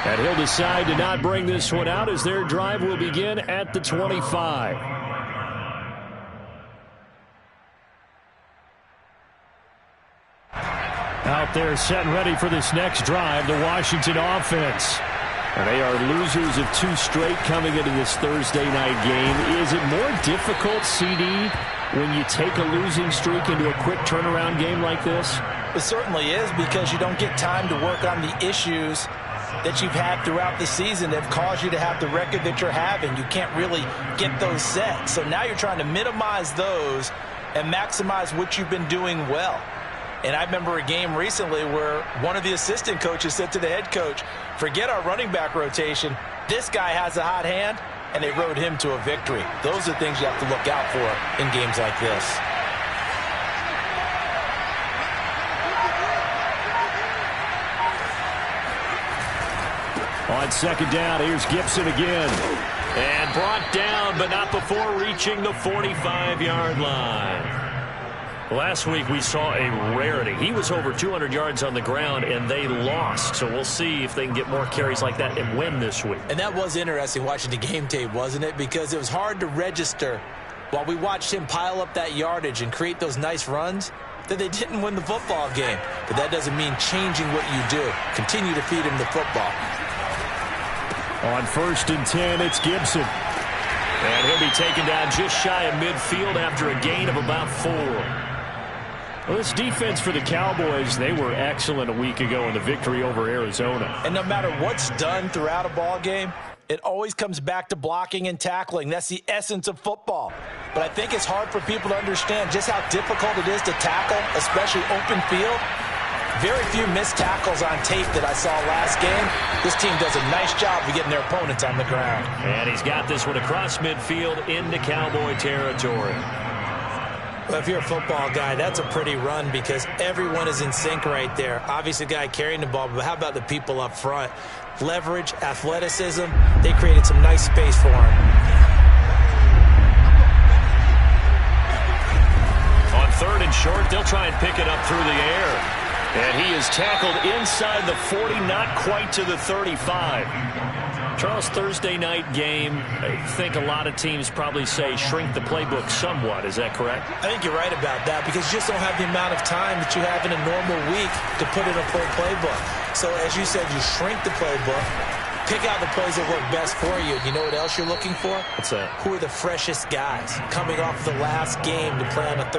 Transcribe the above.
And he'll decide to not bring this one out as their drive will begin at the 25. Out there set and ready for this next drive, the Washington offense. And they are losers of 2 straight coming into this Thursday night game. Is it more difficult, CD, when you take a losing streak into a quick turnaround game like this? It certainly is, because you don't get time to work on the issues that you've had throughout the season that have caused you to have the record that you're having. You can't really get those set. So now you're trying to minimize those and maximize what you've been doing well. And I remember a game recently where one of the assistant coaches said to the head coach, forget our running back rotation. This guy has a hot hand, and they rode him to a victory. Those are things you have to look out for in games like this. On second down, here's Gibson again. And brought down, but not before reaching the 45-yard line. Last week we saw a rarity. He was over 200 yards on the ground, and they lost. So we'll see if they can get more carries like that and win this week. And that was interesting watching the game tape, wasn't it? Because it was hard to register while we watched him pile up that yardage and create those nice runs that they didn't win the football game. But that doesn't mean changing what you do. Continue to feed him the football. On 1st and 10, it's Gibson. And he'll be taken down just shy of midfield after a gain of about 4. Well, this defense for the Cowboys, they were excellent a week ago in the victory over Arizona. And no matter what's done throughout a ball game, it always comes back to blocking and tackling. That's the essence of football. But I think it's hard for people to understand just how difficult it is to tackle, especially open field. Very few missed tackles on tape that I saw last game. This team does a nice job of getting their opponents on the ground. And he's got this one across midfield into Cowboy territory. Well, if you're a football guy, that's a pretty run because everyone is in sync right there. Obviously, the guy carrying the ball, but how about the people up front? Leverage, athleticism, they created some nice space for him. On 3rd and short, they'll try and pick it up through the air. And he is tackled inside the 40, not quite to the 35. Charles, Thursday night game, I think a lot of teams probably say shrink the playbook somewhat. Is that correct? I think you're right about that because you just don't have the amount of time that you have in a normal week to put in a full playbook. So as you said, you shrink the playbook, pick out the plays that work best for you. You know what else you're looking for? What's that? Who are the freshest guys coming off the last game to play on a